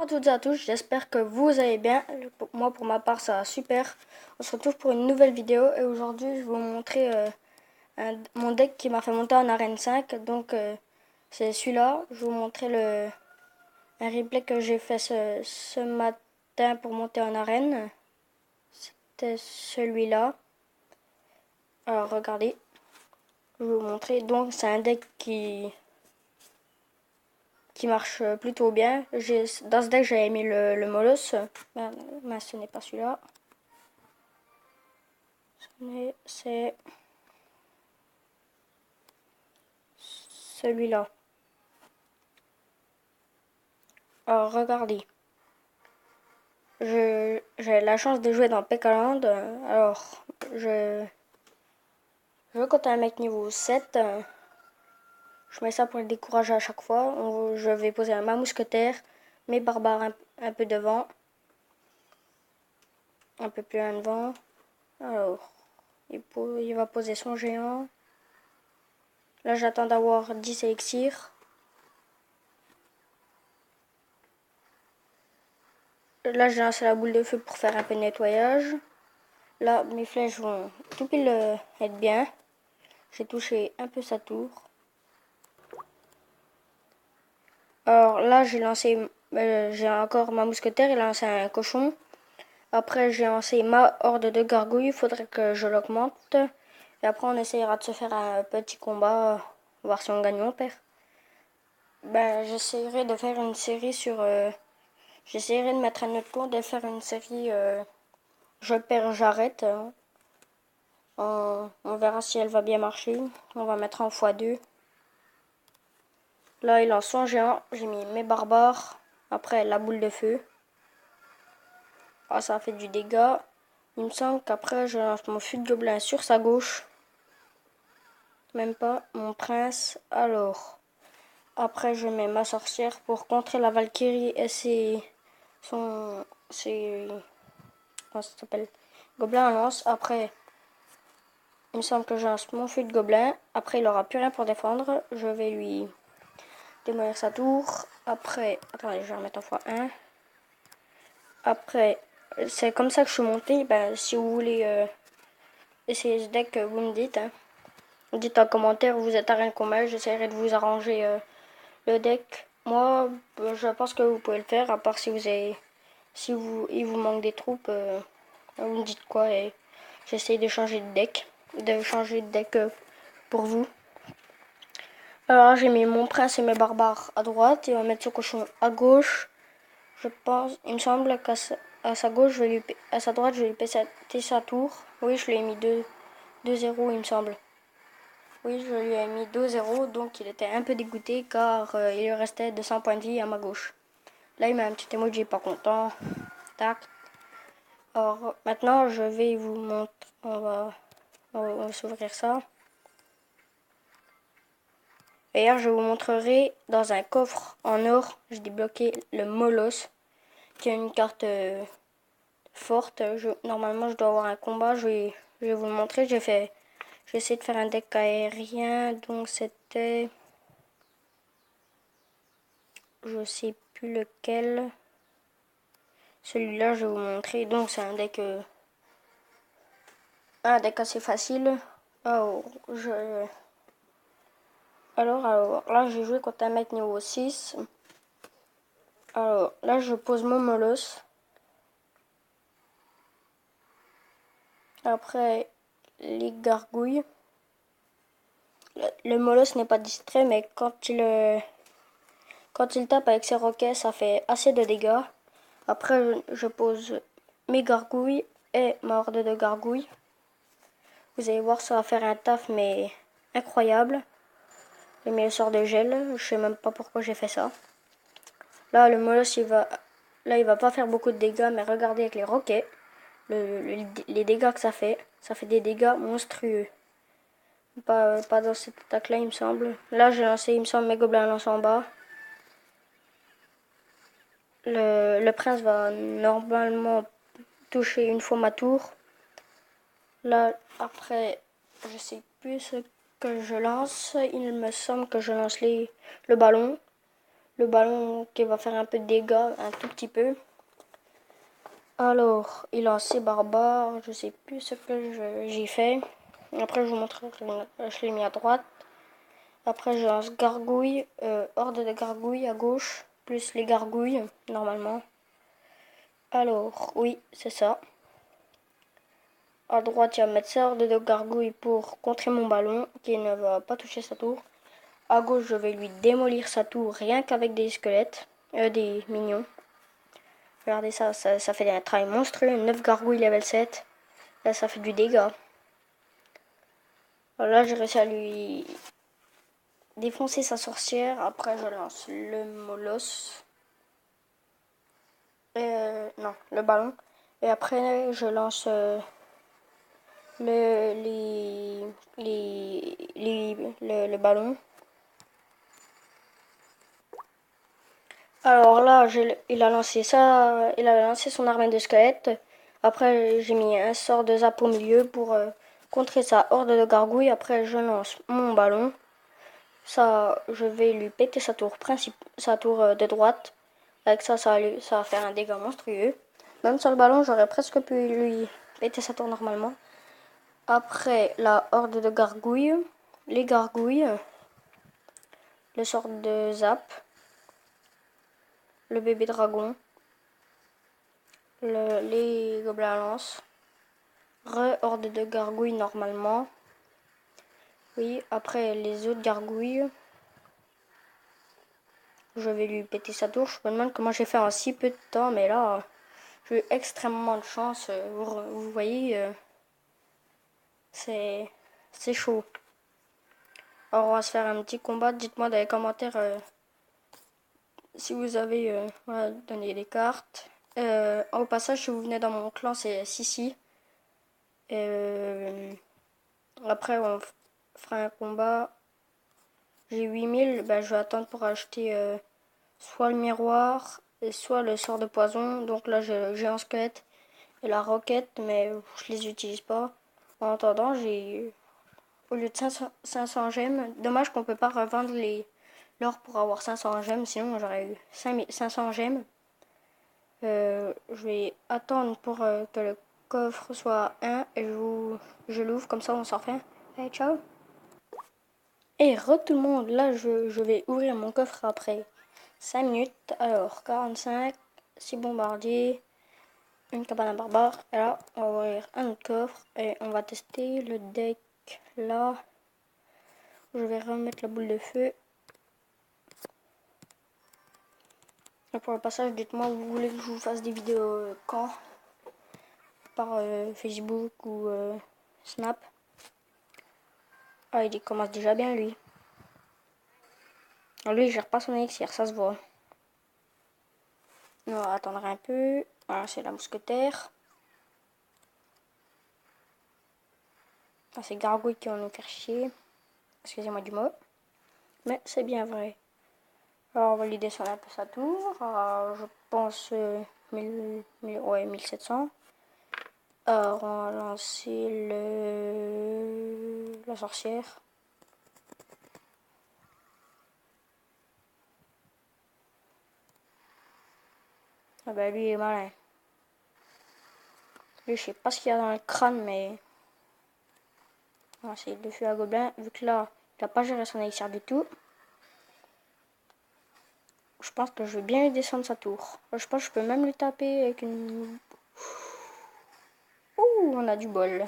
Bonjour à toutes et à tous, j'espère que vous allez bien. Moi pour ma part ça va super. On se retrouve pour une nouvelle vidéo et aujourd'hui je vais vous montrer mon deck qui m'a fait monter en arène 5. Donc c'est celui-là. Je vais vous montrer un replay que j'ai fait ce matin pour monter en arène. C'était celui-là. Alors regardez, je vais vous montrer. Donc c'est un deck qui marche plutôt bien. Dans ce deck j'avais mis le Molos, mais ce n'est pas celui-là. C'est celui-là. Alors regardez, j'ai la chance de jouer dans Pekaland. Alors je joue contre un mec niveau 7. Je mets ça pour le décourager à chaque fois. Je vais poser ma mousquetaire, mes barbares un peu devant, un peu plus loin devant. Alors il va poser son géant. Là j'attends d'avoir 10 élixirs. Là j'ai lancé la boule de feu pour faire un peu de nettoyage. Là mes flèches vont tout pile être bien. J'ai touché un peu sa tour. Alors là j'ai encore ma mousquetaire, il a lancé un cochon. Après j'ai lancé ma horde de gargouilles, il faudrait que je l'augmente. Et après on essayera de se faire un petit combat, voir si on gagne ou on perd. J'essaierai de faire une série j'essaierai de mettre un autre compte et faire une série je perds, j'arrête. On verra si elle va bien marcher. On va mettre en x2. Là, il lance son géant. J'ai mis mes barbares. Après, la boule de feu. Ah, ça a fait du dégât. Il me semble qu'après, je lance mon fût de gobelin sur sa gauche. Même pas. Mon prince. Alors. Après, je mets ma sorcière pour contrer la Valkyrie et ses comment ça s'appelle? Gobelin à lance. Après, il me semble que je lance mon fût de gobelin. Après, il aura plus rien pour défendre. Je vais lui démolir sa tour. Après, attendez, je vais remettre en x1. Après, c'est comme ça que je suis monté. Si vous voulez essayer ce deck, vous me dites. Hein. Dites en commentaire, vous êtes à rien combat. J'essaierai de vous arranger le deck. Moi, je pense que vous pouvez le faire, à part si il vous manque des troupes, vous me dites quoi et j'essaie de changer de deck. Pour vous. Alors j'ai mis mon prince et mes barbares à droite et on va mettre ce cochon à gauche. Je pense, il me semble qu'à sa gauche, à sa droite, je vais lui péter sa tour. Oui, je lui ai mis 2-0, il me semble. Oui, je lui ai mis 2-0, donc il était un peu dégoûté car il lui restait 200 points de vie à ma gauche. Là, il m'a un petit emoji pas content. Tac. Alors maintenant, je vais vous montrer. On va s'ouvrir ça. D'ailleurs, je vous montrerai dans un coffre en or, j'ai débloqué le Molos, qui est une carte forte. Normalement, je dois avoir un combat. Je vais vous le montrer. J'ai essayé de faire un deck aérien. Donc, c'était. Je sais plus lequel. Celui-là, je vais vous montrer. Donc, c'est un deck assez facile. Alors, là, j'ai joué contre un mec niveau 6. Alors, là, je pose mon Molos. Après, les gargouilles. Le Molos n'est pas distrait, mais quand il tape avec ses roquets, ça fait assez de dégâts. Après, je pose mes gargouilles et ma horde de gargouilles. Vous allez voir, ça va faire un taf, mais incroyable. J'ai mis le sort de gel, je sais même pas pourquoi j'ai fait ça. Là, le Molos, il va pas faire beaucoup de dégâts, mais regardez avec les roquets, les dégâts que ça fait des dégâts monstrueux. Pas dans cette attaque-là, il me semble. Là, j'ai lancé, il me semble, mes gobelins lancent en bas. Le prince va normalement toucher une fois ma tour. Là, après, je sais plus ce que je lance. Il me semble que je lance le ballon. le ballon qui va faire un peu de dégâts, un tout petit peu. Alors, il a assez barbare, je sais plus ce que j'ai fait. Après, je vous montre, je l'ai mis à droite. Après, j'ai un gargouille, horde de gargouilles à gauche, plus les gargouilles, normalement. Alors, oui, c'est ça. À droite, il y a mettre ça horde de gargouilles pour contrer mon ballon, qui ne va pas toucher sa tour. À gauche, je vais lui démolir sa tour, rien qu'avec des squelettes, des mignons. Regardez ça, ça fait un travail monstrueux. 9 gargouilles level 7. Là, ça fait du dégât. Alors là, j'ai réussi à lui défoncer sa sorcière. Après, je lance le molosse. Non, le ballon. Et après, je lance le ballon. Alors là, il a lancé ça, il a lancé son armée de squelettes. Après, j'ai mis un sort de zap au milieu pour contrer sa horde de gargouilles. Après, je lance mon ballon. Ça, je vais lui péter sa tour sa tour de droite. Avec ça, ça va faire un dégât monstrueux. Même sur le ballon, j'aurais presque pu lui péter sa tour normalement. Après, la horde de gargouilles, les gargouilles, le sort de zap, le bébé dragon, les gobelins à lance, horde de gargouilles normalement. Oui, après les autres gargouilles, je vais lui péter sa tour. Je me demande comment j'ai fait en si peu de temps, mais là, j'ai eu extrêmement de chance. Vous voyez, c'est chaud. Alors, on va se faire un petit combat. Dites-moi dans les commentaires si vous avez voilà, donné des cartes. Au passage, si vous venez dans mon clan, c'est Sissi. Après, on fera un combat. J'ai 8000, bah, je vais attendre pour acheter soit le miroir, et soit le sort de poison. Donc là, j'ai un squelette et la roquette, mais je les utilise pas. En attendant, j'ai au lieu de 500 gemmes, dommage qu'on peut pas revendre l'or pour avoir 500 gemmes, sinon j'aurais eu 500 gemmes. Je vais attendre pour que le coffre soit 1 et je l'ouvre, comme ça on s'en fait. Allez, ciao! Et tout le monde, là je vais ouvrir mon coffre après 5 minutes. Alors, 45, 6 bombardiers, une cabane à barbare. Et là, on va ouvrir un autre coffre et on va tester le deck là. Je vais remettre la boule de feu. Et pour le passage, dites-moi, vous voulez que je vous fasse des vidéos quand? Par Facebook ou Snap. Ah, il commence déjà bien lui. Alors, lui, il gère pas son élixir, ça se voit. On va attendre un peu. Voilà, c'est la mousquetaire. Ah, c'est Gargouille qui va nous faire chier. Excusez-moi du mot. Mais c'est bien vrai. Alors, on va lui descendre un peu sa tour. Je pense 1700. Alors, on va lancer la sorcière. Ah bah lui il est malin. Lui je sais pas ce qu'il y a dans le crâne mais... On va essayer de tuer un gobelin. Vu que là, il n'a pas géré son élixir du tout. Je pense que je vais bien lui descendre sa tour. Je pense que je peux même lui taper avec une... Ouh, on a du bol.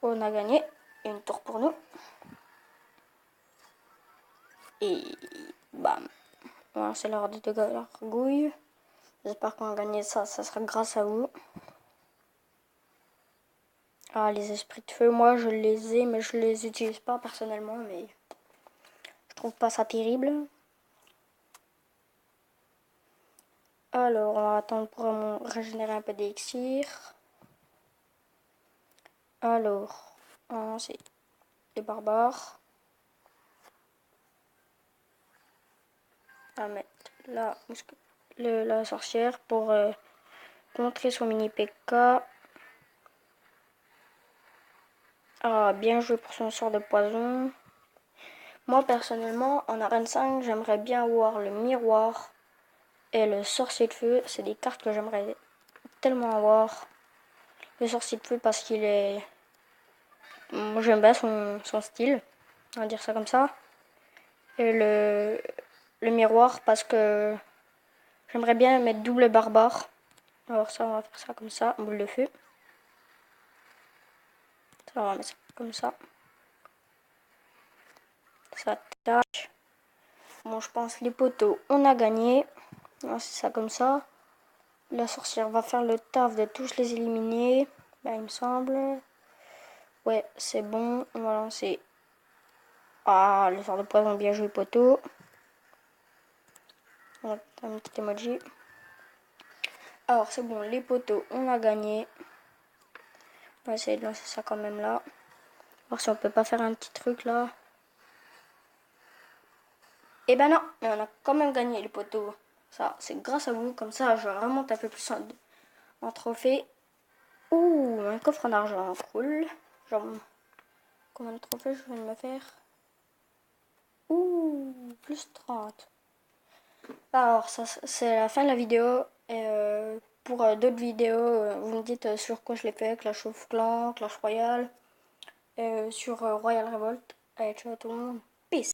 On a gagné. Et une tour pour nous. Et bam. Voilà, c'est l'heure de gargouille. J'espère qu'on va gagner ça. Ça sera grâce à vous. Ah, les esprits de feu, moi je les ai, mais je les utilise pas personnellement. Mais je trouve pas ça terrible. Alors, on va attendre pour régénérer un peu d'élixir. Alors, c'est les barbares. On va mettre la sorcière pour contrer son mini PK. Ah, bien joué pour son sort de poison. Moi, personnellement, en arène 5, j'aimerais bien avoir le miroir et le sorcier de feu. C'est des cartes que j'aimerais tellement avoir. Le sorcier de feu parce qu'il est... Moi, j'aime bien son style, on va dire ça comme ça. Et le miroir parce que j'aimerais bien mettre double barbare. Alors ça, on va faire ça comme ça, boule de feu. Ça, on va mettre ça comme ça. Ça tâche. Bon, je pense les poteaux, on a gagné. C'est ça comme ça. La sorcière va faire le taf de tous les éliminer. Ben, il me semble. Ouais, c'est bon. On va lancer. Ah, le sort de poison, bien joué, poteau. On va faire un petit emoji. Alors, c'est bon, les poteaux, on a gagné. On va essayer de lancer ça quand même là. Voir si on peut pas faire un petit truc là. Eh ben non, mais on a quand même gagné les poteaux. Ça, c'est grâce à vous. Comme ça, je remonte un peu plus en trophée. Ouh, un coffre en argent, cool. Genre, combien de trophées je viens de me faire? Ouh, plus 30. Alors, ça, c'est la fin de la vidéo. Et pour d'autres vidéos, vous me dites sur quoi je l'ai fait. Clash of Clans, Clash Royale. Sur Royal Revolt. Allez, ciao tout le monde.